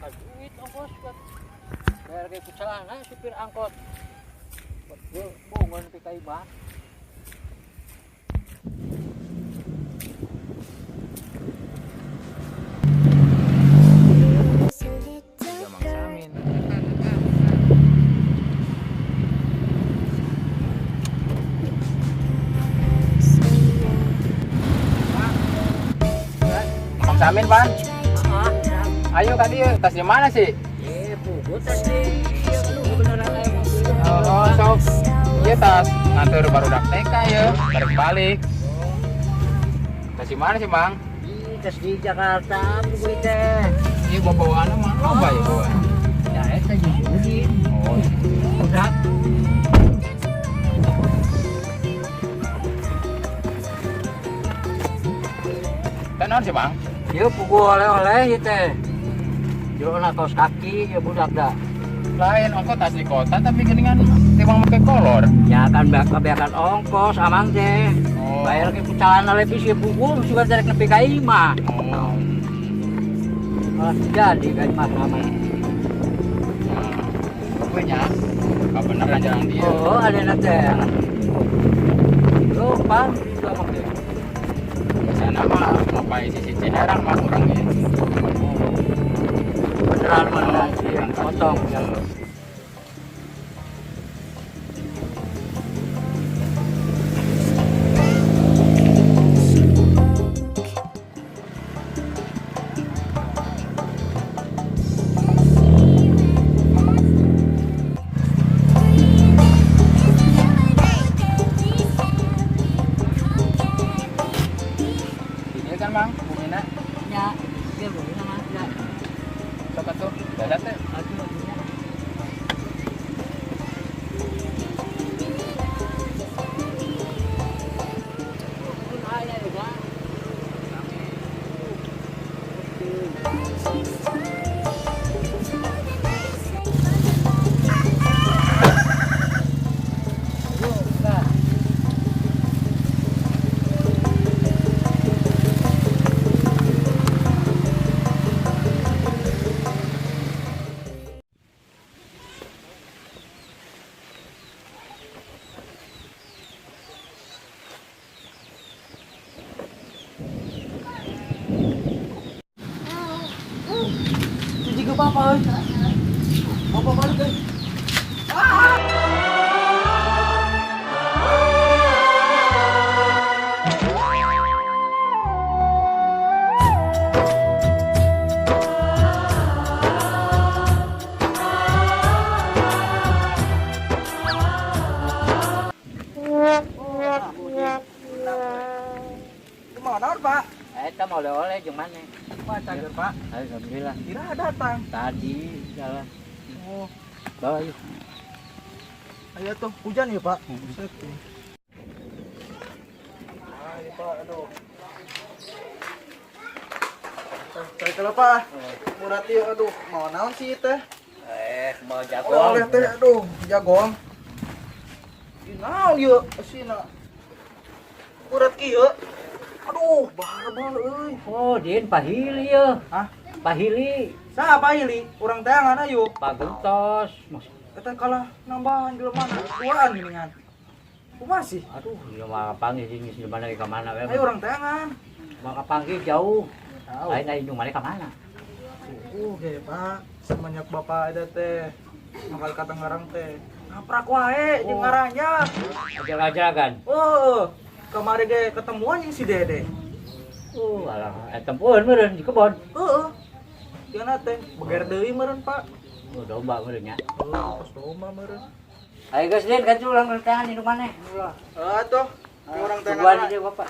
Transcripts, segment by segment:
Duit ongkos buat bayar kayak celana supir angkot buat bongon PKI mah. Jamang Samin. Jamang Samin, Pan. Ayo Kak dia, tas di mana sih? Pugut tadi. Lu beneran ayo mobil. Oh, sok. Iya tas, nganter baru dak TK ya, balik. Tas di mana sih, Bang? Tas di Jakarta, pugut teh. Iya bawa anak mah, apa ya bawa? Ya eta jujurin. Oh, Udah. tenor sih, Bang. Dia pukul oleh-oleh teh. Jona kaos kaki ya budak dah. Lain ongkos tas di kota tapi geningan timbang pakai kolor. Ya kan kebanyakan ongkos amang teh. Oh. Bayar ke pucalan lebih sih pukul suka dari ke PKI mah. Oh. Malah jadi kan mah namanya. Pokoknya apa beneran jalan dia? Oh, ada nanti. Lo pan juga pakai. Sana mah ngapain sisi Ciherang mah orangnya. Beneran mana sih potong ya. Ini kan Bang, bumina. Ya, dia boleh nama ya. Coba tuh, dadat teh. Aduh, ya. Juga apa? Apa balik kan? Gimana Pak? Kita mau oleh-oleh gimana? Pak cager Pak. Alhamdulillah. Kira datang. Tadi jalan. Oh, Bawa yuk. ayo tuh hujan ya Pak. Buset. Aduh. Saya kalau Pak. Murah teh aduh, mau naon sih teh? Mau jago. Oleh teh aduh, jagong. Naon yeuh asina. Murah kieu. Aduh, barbal euy. Oh, Din pahili ya. Hah? Pahili. Saha pahili? Urang teh ngana yuk. Pagentos. Eta kalah nambahan jelema tuaan geuningan. Kumaha sih? Aduh, ya mah panggil sini di mana ke mana we. Ayo urang teh ngan. Maka panggil jauh. Tahu. Lain dari mana ke mana? Ge, Pak. Semenjak Bapak ada teh bakal kata ngarang teh. Ngaprak wae jeung ngarannya. Ajak-ajakan. Oh, kemarin ge ketemuan yang si Dede. Alah, tempuan meureun di kebon. Heeh. Diana teh beger deui meureun, Pak. Domba meureun nya. Pas domba meureun. Ayo geus Din, kan ulang tangan di mana? Ulah. Atuh. Orang teh Tungguan ngana. di Bapak.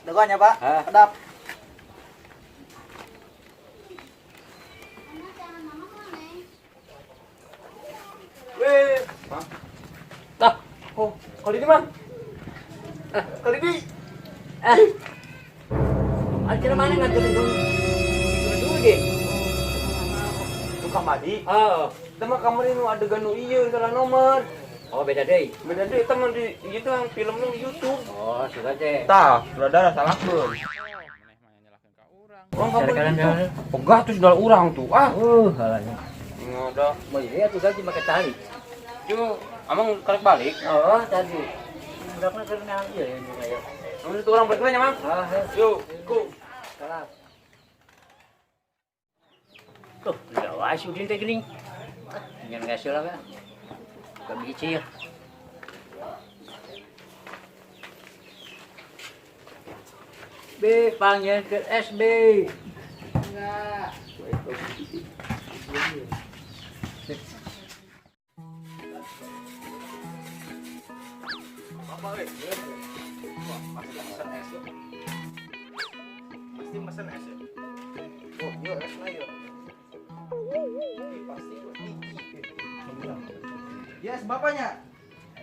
Dagoan ya, Pak. Hah? Adap. Weh, Tah, oh, kali ini, Bang. Kali ini. akhirnya mana ngatur dulu? Dulu Din. Tukang madi. Oh, Tema kamar ini adegan nu ieu salah nomor. oh beda deui. Beda deui teman di itu yang filmnya di YouTube. Oh, suka teh. Tah, saudara salahkeun. Orang Cari kalian kamu dulu. pegah tuh saudara urang tuh. Ah, Halanya. ngoda. Mau iya tuh gaji pakai tali. Yo, amang karek balik. Oh, tadi. Berapa kena iya ya juga ya. Amang itu orang berkelanya, Mang. Ah, Yo, ku. salah. Tuh, udah wasi udin teh geuning. Jangan ngasih lah kan. Bukan bicil. B, panggil ke SB. Enggak. Apa we? Wah, pasti pesan es ya. Pasti pesan es ya. Oh, yo es na yo. Pasti yes, bapaknya.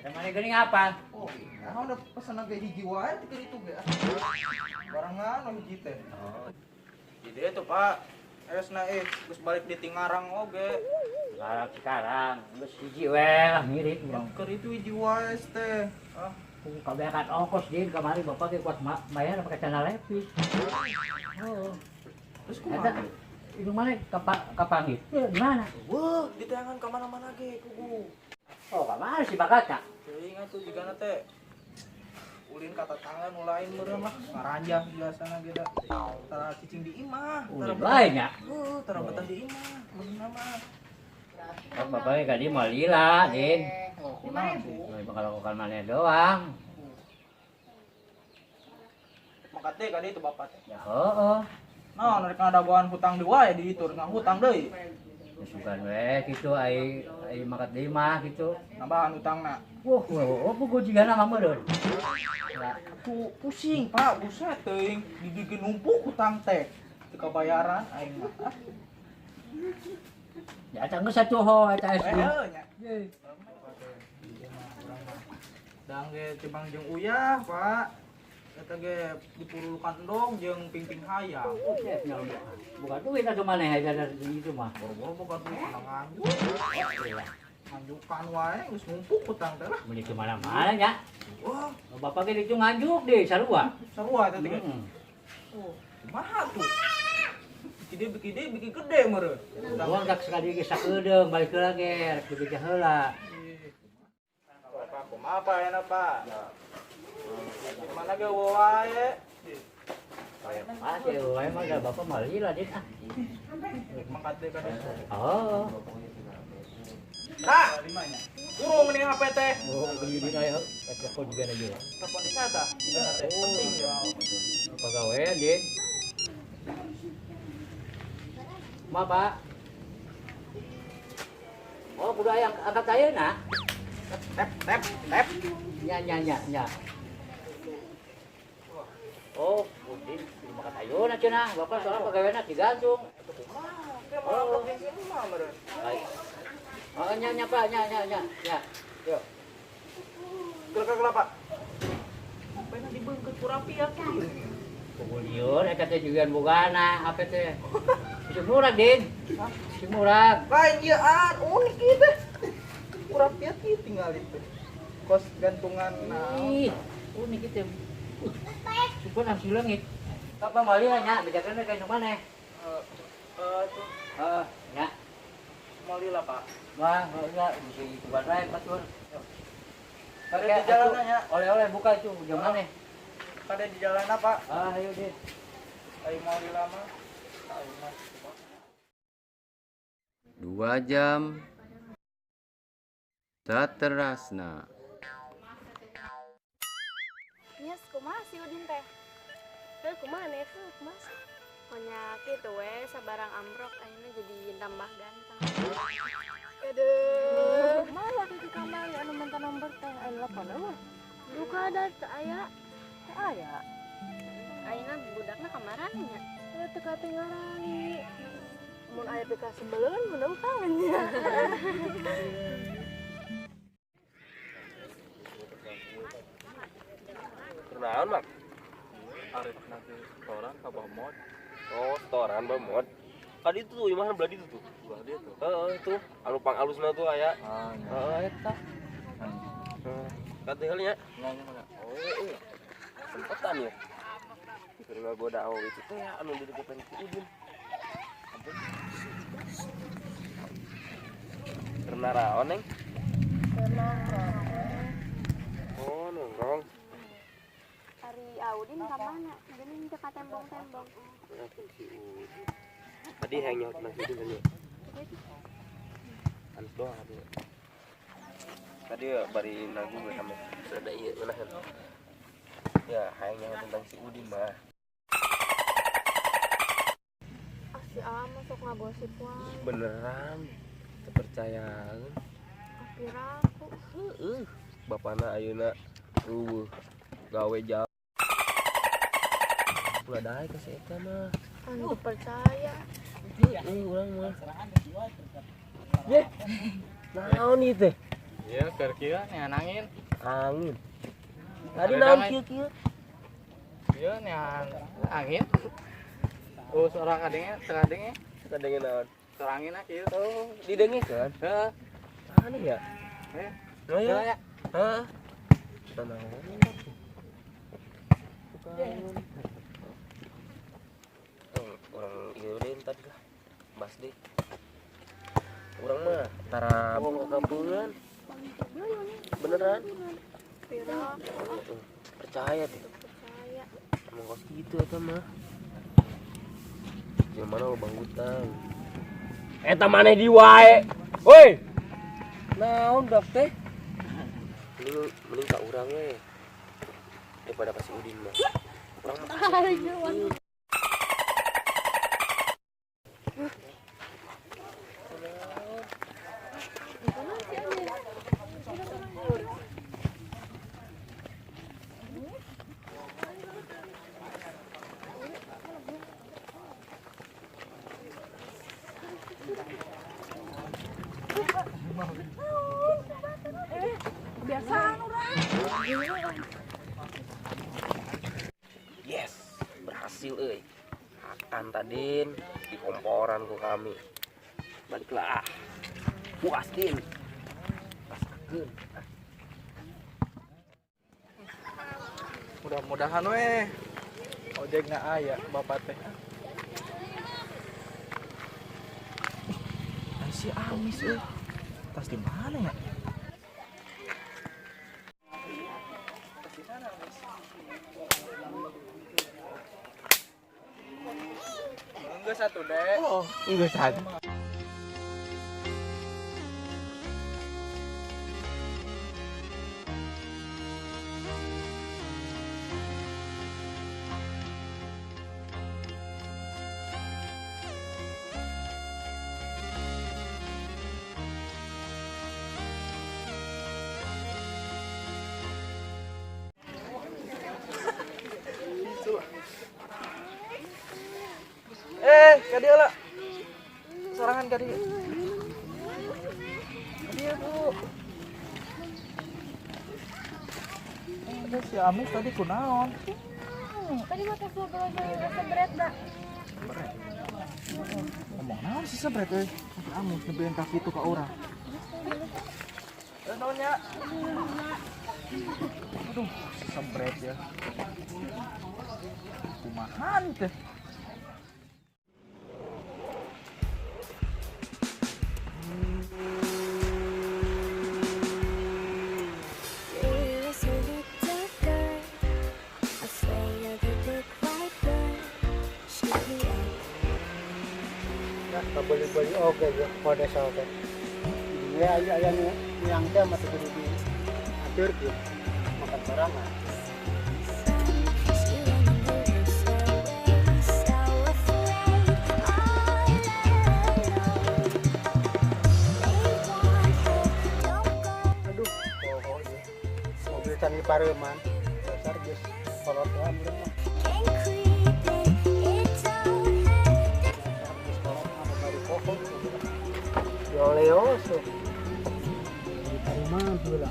Ada mana geuning apa? Oh, nah udah pesan lagi hiji wae teh itu ge. Barangan hiji teh. Oh, Jadi itu, Pak. Es na geus balik di Tingarang oge. sekarang geus hiji we lah mirip. Keur itu hiji wae es teh. Ah, Kebanyakan ongkos Din kemarin bapak ke kuat bayar pakai channel lepis. Oh, terus ada kumaha? itu mana kapanggil? Di mana? Wah, di tangan ka mana-mana ge kugu. Oh, kamar si bakatnya. Teuing atuh jigana teh. Ulin kata tangan mulain meureun mah ngaranjah biasana ge da. Tara cicing di imah. Udah lainnya. Tara betah di imah. Beuna mah. Kan bapaknya kan dia mau lila, Din. Oh, kunaon sih? Mau bakal lakukan mana doang. Maka teh ka ditu bapak teh. Ya, oh. Nah, rek ngadagoan hutang di wae di ditu nang hutang deui. Sukan we gitu ai makat lima gitu. Nambahan hutangna. Wah, pokok juga nama meureun. Pusing, Pak. Buset teuing gigi numpuk hutang teh. Teu kabayaran aing mah. Ah, Ya tangga satu ho eta SD. nya. Dang ge Cibang jeung Uyah, Pak. Eta ge dipurulukan endong jeung pingping hayang. Bukan duit atau mana aja dari itu mah. Boro-boro boga duit nang nganjukan wae geus numpuk hutang teh lah. Beli kemana mana ya? Wah, Bapak kita itu nganjuk deh, sarua. sarua eta teh. Oh, kumaha tuh? Bikin gede meureun. Uang tak sekali ke sakedeung balik lagi, rek dibeja heula. Pak, kumaha Pak enak Pak? Mana ge wae? Pas ya, wae mah da bapak mah lila dit ah. Mangkat deui ka ditu. Oh. Kak, urung mending HP teh. Oh, begini ayo. Telepon juga lagi. Telepon di sana. Digana teh penting ya. Pagawean dit. Ma, Pak. Oh, kudu aya angkat ayeuna. Tep. Nya. Oh, udin makan ayeuna cenah. Bapak soalnya pagaweana digantung. Oh, penting mah meureun. Baik. Oh, nya Pak, nya. Yuk. Kira-kira Pak. Pengen dibeungkeut ku rapi piak gitu. Kuliun, kata juga bugana, apa teh? Bisa murah, Din. Bisa murah. Lain iya unik gitu. Kurang piak gitu tinggal itu. Kos gantungan. Ih, unik itu. Syukur nang silengit. Apa mali nya, bejakan kayak mana? Tuh Ya. mali lah Pak. Wah, enggak bisa buat lain pasun. Ada di jalan ya. Oleh-oleh buka itu, jam mana? Ada di jalan apa? Ayo, Din. Ayo mali lama. Ayo mas. 2 jam Saterasna. Yes, kumaha si Udin teh? Heuh, kumaha Nevu, kumaha? Pokoknya kitu we, sabarang ambrok ayeuna jadi tambah ganteng. Aduh, malah di kamar anu minta nomor teh anu lapor mah. Duka ada teu aya. Teu aya. Ayeuna budakna kamarannya nya. Teu katinggalan. Mun aya teu kasebeleun mun kangen nya. Kenaon, Mak? Arif nanti orang apa mod? Oh, setoran bemod. Tadi itu tuh, imahan belah itu tuh. Belah dia tuh. Itu, anu pang alusna tuh aya. Eta. Kata kali ya. Nanya. Oh, sempetan ya. Terima goda itu teh anu di depan si Udin. Ampun. Karena raon, Neng. Oh, nongkrong. Ari Audin ka mana? Geuning teu ka tembong-tembong. Tadi hanya nang situ kan ya. Anu doang tadi. Tadi bari lagu gue sama ada iya unahan. Ya, hanya tentang si Udin mah. Si A masuk ngagosip wae. Beneran. Kepercayaan. Piraku. Bapana ayeuna gawe jauh. Ulah dae ka si eta mah. Anu percaya. Urang mah. Ye. Naon ieu teh? Iya, kira-kira nih angin. Angin. Tadi naon kieu-kieu? Iya nih angin. Oh, seorang adengnya, teradengnya. Kadenge naon? Serangin aja. Oh, didengikeun. Heeh. Aneh ya? Oh Ya. ya. Heeh. Naon? Orang ieu deh tadi lah. Bas deh. Urang mah tara kapungan. Beneran? Piraku. Percaya deh. Percaya. Emang kos gitu eta mah. Yang mana lo Bang Gutang? Eta maneh di wae. Woi. Naon dak teh? Mending ka urang we. Daripada ka si Udin mah. Urang mah. Yes, berhasil euy. Akan tadin di komporan ku kami. Baliklah. Puas din. Rasakeun. Mudah-mudahan we ojekna aya bapak teh. Si Amis euy. Tas di mana ya? Enggak satu deh. Oh, Enggak satu. Kadia lah. Sorangan kadia. Kadia bu. Ada si Amis tadi kunaon? Tadi mah teh belajar sebret dah. Ngomong naon sih sebret euy. Kamu nebeun ka kitu ka urang. Naonnya? Aduh, sebret ya. Kumahan teh. Beli-beli oke ya pada saat ya ayah yang teh masih beli di atur gitu makan barangan. Aduh mobil canggih pareman dasar geus kolotoan urang mah. Leo so dari mana pula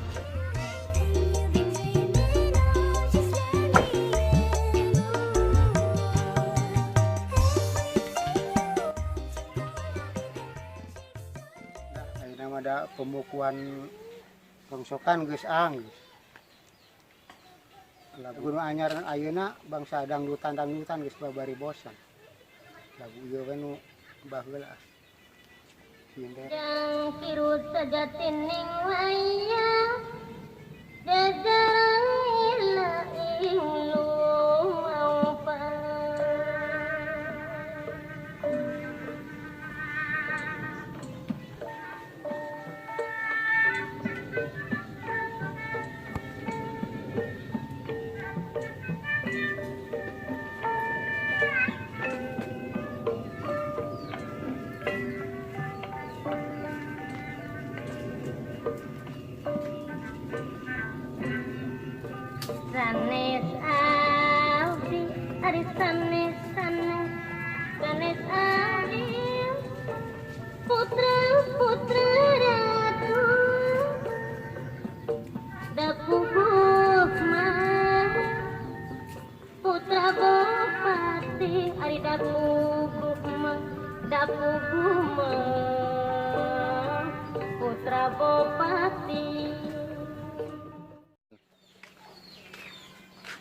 nah, nama ada pembukuan rongsokan geus anggus lagu nu anyar ayeuna bangsa dangdutan geus babari bosan lagu ieu we nu baheula. Yang kirut sajatin waya jajarang ila inglu maupa sanes aldi ari sanes aldi putra ratu dapuhuk mah putra bupati ari dapuhuk mah putra bupati.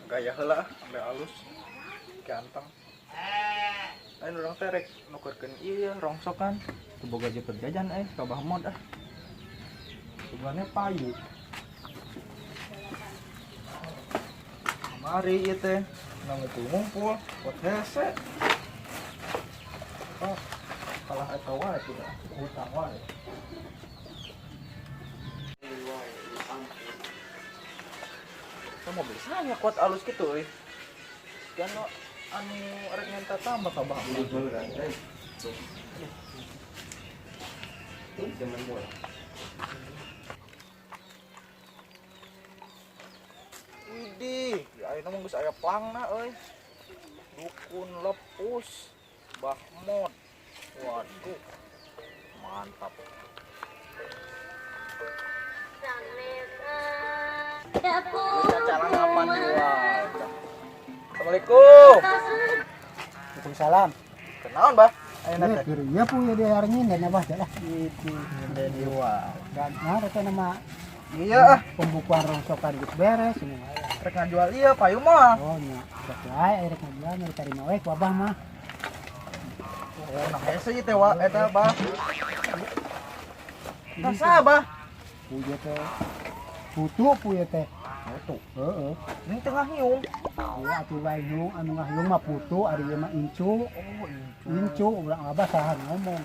Gaya heula sampai halus ganteng. Lain urang teh rek nukerkeun ieu rongsokan teu boga jeung jajan ka Bahmod ah. Sebenarnya payu. Mari ieu teh ngumpul pot hese. Oh, kalah eta wae sudah hutang wae. Mau beli sana kuat alus gitu euy. Kan anu arek nyenta tambah ka Bahmod. Jangan mulai. Widih, ayeuna mah geus aya plangna euy. Dukun Lepus Bahmod. Waduh. Mantap. Cacalan kapan jual? Assalamualaikum. Waalaikumsalam. Kenaon, Bah? Ayeuna teh. Iya punya di arnya dan abah dah. Itu dan jual. Dan nah itu nama Iya ah, pembukuan rongsokan geus beres ini. rek ngajual ieu payu mah. Oh nya, sok wae rek ngajual mah tarima wae ku abah mah. Oh, nah hese ieu teh wa eta, Bah. Tasa, Bah. Punya teh putu punya teh. Putu. Heeh. Ini tengah hiung. Iya atuh wae hiung anu ngahiung mah putu ari ieu mah incu. Oh, Incu urang abah saha ngomong.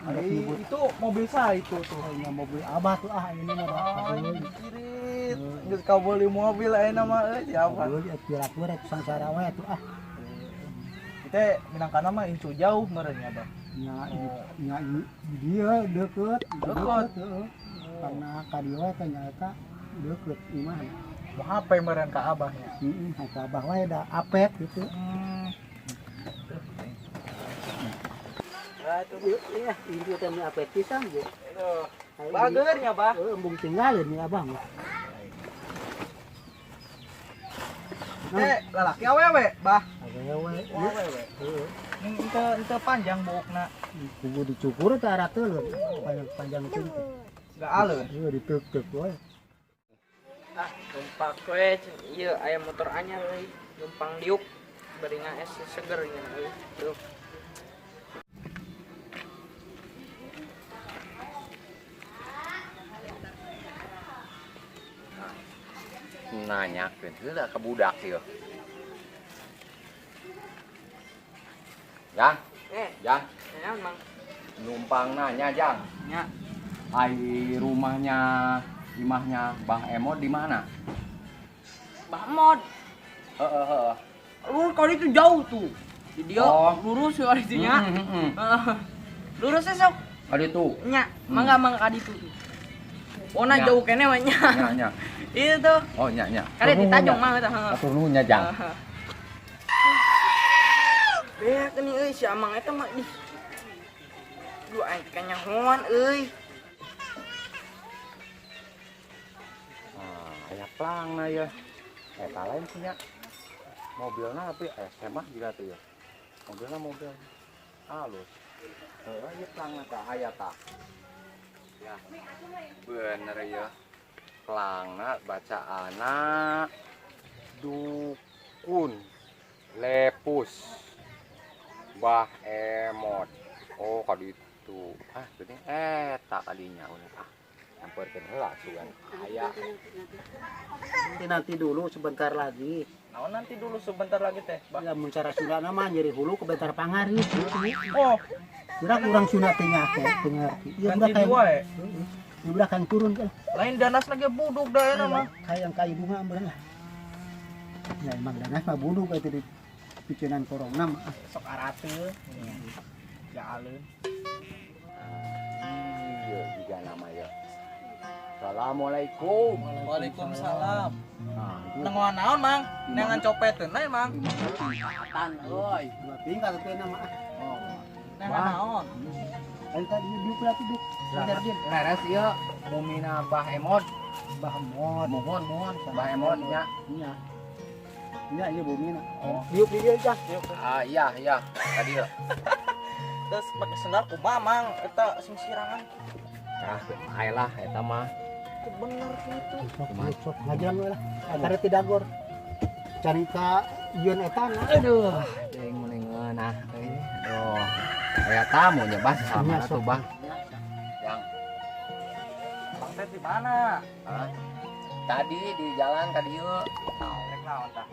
Ada nyebut itu mobil saya itu tuh. nya mobil abah tuh ini mah dah. Kirit. Geus kabeli mobil ayeuna mah euy si Abah. Aduh, kira-kira rek sangsara wae tuh Kita minangkana mah incu jauh meureun ya, Bang. nya dia deket heeh. Karena ka dieu we teh nyaeta deket imah. Mau HP meureun ka Abahnya. Heeh, ka abah wae da apet gitu. Nah, itu Iya, ini teh apet pisan ge. bageurnya, Bah. Embung tinggalin nih abah mah. lalaki awewe, bah. Awewe. Awewe. Ning ente panjang buukna. Kudu dicukur teh arah teh panjang itu. Gak aleur. Ieu diteuk-teuk we. Ah, numpang we ieu aya motor anyar euy. Numpang diuk beuringa es seger nya euy. Tuh. Nanyakeun heula ka budak ieu. Jang, Jang, Ya, Mang. numpang nanya Jang. Nya. Ai rumahnya imahnya Bang Emod di mana? Bahmod. Heeh. Lu kali itu jauh tuh. Di dia Oh. lurus kali itu nya. Lurus sok. Adi tuh. Nya, mangga kadi tuh. Ona Nya. jauh kene mah nya. Nya. Itu tuh. Oh, nya. Kali di Tanjung mah eta. Atur nuhun nya Jang. Beak ini euy si Amang eta mah di. Duh aing kanyahoan euy. Aya plangna ya. Eta lain punya. Mobilna tapi SMA juga tuh ya. Mobilna mobil halus. Heeh, ieu plangna tah aya tah. Ya. Bener ya. Plangna bacaana Dukun Lepus Bah Emod. Oh, kaditu. Ah, geuning eta kadinya ulah. Nyamperkeun heula sugan aya. Nanti dulu sebentar lagi. Naon nanti dulu sebentar lagi teh, bah. Ya mun cara Sunda mah nyeri hulu ke bentar pangari. Oh, Udah kurang Sunda teh nya ngerti. Ieu ganti udah dua ya. udah kan turun kan. Lain danas lagi buduk dah ya mah. Kayak kayu bunga ambeun lah. Ya emang danas mah buduk itu di picinan corona mah. Sok arateu. Ya aleur. Iya, juga nama ya. Assalamualaikum. Waalaikumsalam. Nah, itu Nengoan naon, Mang? Nengan copeteun lain, Mang. tan euy. Dua tinggal teh nama. Oh, Nengan naon? Ayo tadi duduk lah duduk. Bener dia. leres ieu mumina Bah Emod. Bahmod. Mohon Bah Emod nya. Iya. Iya ieu bumi na. Diuk di dia aja. Ah, iya. Tadi ya. Terus pakai sendal kumaha, Mang? Eta sing sirangan. Tah, ayolah eta mah. Itu bener gitu. Sok ngajaran we lah. Atare ti dagor. Cari ka ieun eta na. Aduh, deing mendingan ah euy. Aduh. Aya tamu nya Bah sama atuh Bah. Yang Bang teh di mana? ah, tadi di jalan ka dieu. Rek naon tah?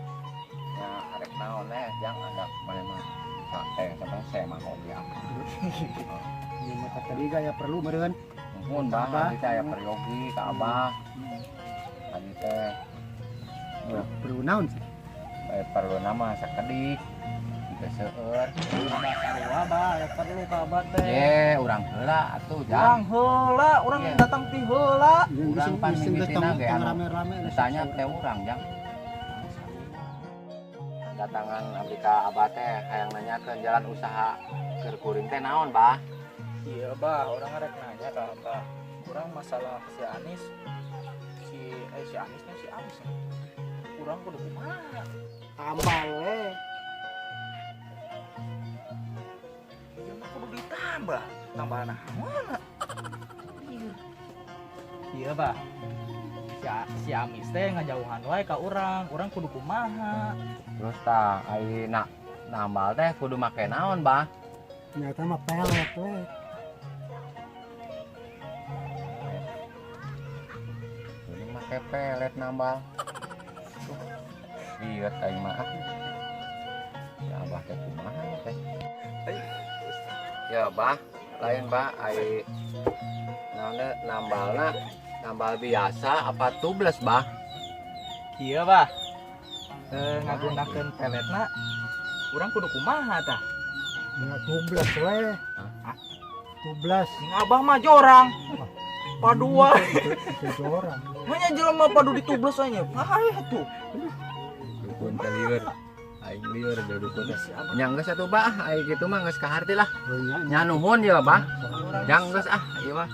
Ya, arek naon yang ada mana mah. Sampai saya mah hobi apa. Ieu mah tadi ya perlu meureun. Nuhun Bah, Abah. tadi saya peryogi ka Abah. Tadi teh Perlu naon sih? perlu nama sakedik. Teu seueur. Sarua, Bah, ya perlu ka abad teh. Ye, urang heula atuh Urang jang. heula, urang Iya. datang ti heula. Urang pan mimitina ge anu rame-rame. tanya teh urang jang. Datangan abdi ka Abah teh hayang nanyakeun jalan usaha keur kuring teh naon, Bah? Iya, Bah, orang rek nanya ka Abah. Urang masalah si Anis. Si Anis nya si Anis. Urang kudu kumaha? Tambal we. Ieu mah kudu ditambah. Tambah naon? Iya, Bah. Si Amis teh ngajauhan wae ka urang kudu kumaha? Terus tah ayeuna nambal teh kudu make naon, Bah? Ternyata mah pelet we. Kudu make pelet nambal. Iya aing mah. Ya Abah teh kumaha teh? Ya Bah, lain Bah ai naon nambalna nambal biasa apa tubles, Bah? Iya, Bah. Ngagunakeun peletna urang kudu kumaha tah? Ya 12 we. Hah? 12. Sing Abah mah jorang. Padua. Itu orang. Hanya jelema padu ditubles we nya. Bahaya tuh. Dukun teh lieur. Aing lieur da dukun teh. Nya geus atuh Bah, ai kitu mah geus kaharti lah. Nya nuhun ya, Bah. Jang geus ieu mah.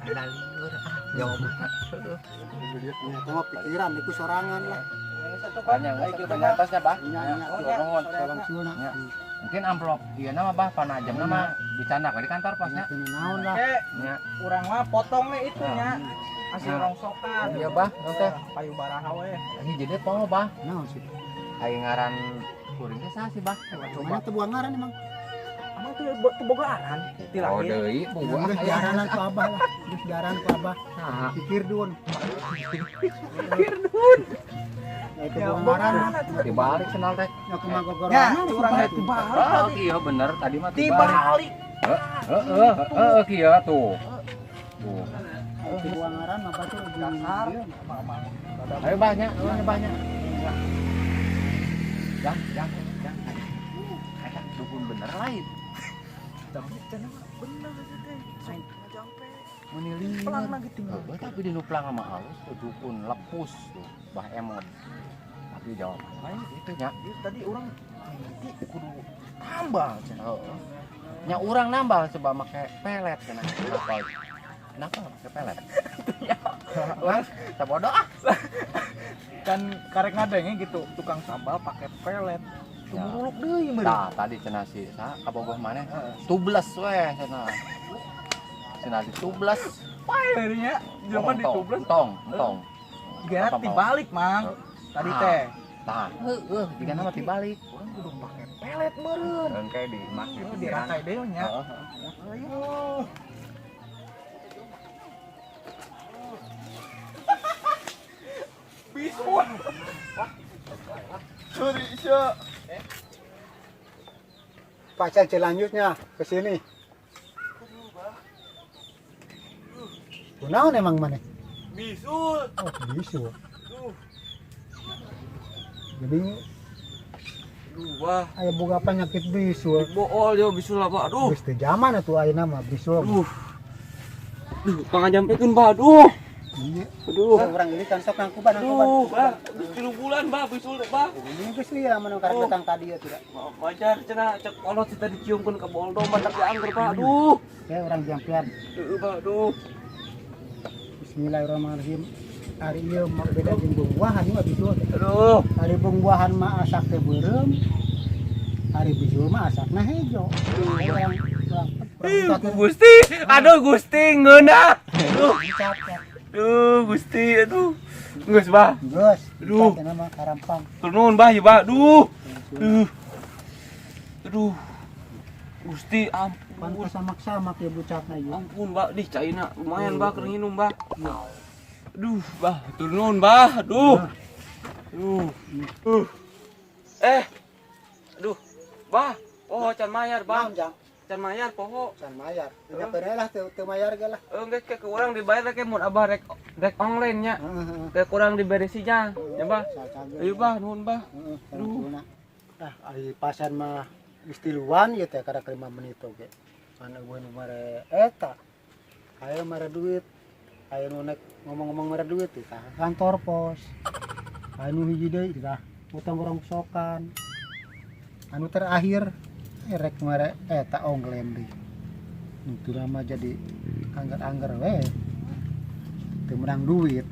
Da lieur jawab. Ternyata mah pikiran iku sorangan lah. banyak atasnya bah. Tolong siun. Ya. Mungkin amplop dia nama bah panajam nama dicandak di kantor posnya. Ini naon lah. Ya. Urang mah potongnya itunya. Hasil rongsokan. Iya bah, nanti Payu baraha we. ini jadi poho bah. Naon sih? Aing ngaran kuring teh saha sih bah? Mana teu buang ngaran emang? Emang tuh boga aran Oh tilangin. deui buah Geus jaranan ku abah lah. Geus jaran ku abah. Nah, Pikir dun. Ya itu Ya buang ngaran. dibalik kenal teh. Ya kumaha Ya, gogoronan curang teh dibalik Oh, tadi. iya bener tadi mah dibalik. Dibalik. Kieu tuh. Tuh. Itu buang ngaran mah pasti Dasar. ujung. Ayo banyak, banyak. Yang. Dukun bener lain. Tapi cenah bener teh. Sok ngajampe. Menilai. Pelang lagi tinggal. Tapi di nuplang sama halus tuh dukun lepus tuh, bah emon. Tapi jawaban lain itu nya. Ieu tadi urang nanti kudu tambal cenah. Heeh. Nya urang nambal coba make pelet cenah. Kenapa make pelet? Wah, sabodo ah. Kan karek ngadenge gitu tukang sambal pakai pelet. Tumuruluk deui meureun. Tah, tadi cenah si sa kabogoh maneh. Tubles we cenah. Cenah ditublas. Akhirnya zaman ditublas Entong. gara dibalik, Mang. Tadi teh. Tah, heueuh, jika nama dibalik. Urang kudu pakai pelet meureun. Engke di mak Itu dirakai deui nya. Ayo. Bisul. Sorry, Sya. Pacar selanjutnya ke sini. Kunaon emang mana? Bisul. Oh, bisu. Jadi Wah, aya boga penyakit bisu. bool yo bisul apa? Aduh. Geus teu zaman atuh ayeuna mah bisu. Duh, pangajampekeun bah. Aduh. Iya. Aduh. Orang ini kan sok nangkuban. Aduh, bah. 3 bulan bah bisul teh bah. Ini geus liya mun karep datang tadi ya tidak. Wajar cenah cek kolot kita diciumkeun ke bol domba tapi angger bah. Aduh. Ya orang jampian. Heueuh bah, aduh. Bismillahirrahmanirrahim. Hari ieu mah beda jeung buah-buahan mah bisu teh. Aduh. Hari buah-buahan mah asak teh beureum. Hari bisu mah asakna hejo. Gusti, aduh Gusti ngeunah. Aduh Gusti, aduh. Geus bah. Geus. Aduh. Cenah mah karampang. Turun bah, ya bah. Aduh. Aduh. Gusti ampun. Pantes samak-samak ya bucakna ieu. Ampun, Mbak. Di caina lumayan, Mbak, keur nginum, Mbak. Aduh, Mbah, turun, Mbah. Aduh. Aduh. Aduh. Mbah, poho can mayar, Bang. Naon, Jang? Can mayar poho. Can mayar. Udah pernah lah teu mayar ge lah. Geus ke urang dibayar ke mun Abah rek online nya. Heeh. Ke kurang diberesinya. Ya, Mbah. Ayo, Mbah, nuhun, Mbah. Aduh. Ari pasar mah istiluan ya teh kada 5 menit oge. Kana gue mare eta. Ayo mare duit. Ayo nu nek ngomong-ngomong mare duit di kantor pos. Ayo nu hiji deui tah utang rongsokan. Anu terakhir rek mare eta onglen deui. Nu teu mah jadi anggar-anggar we. Teu menang duit.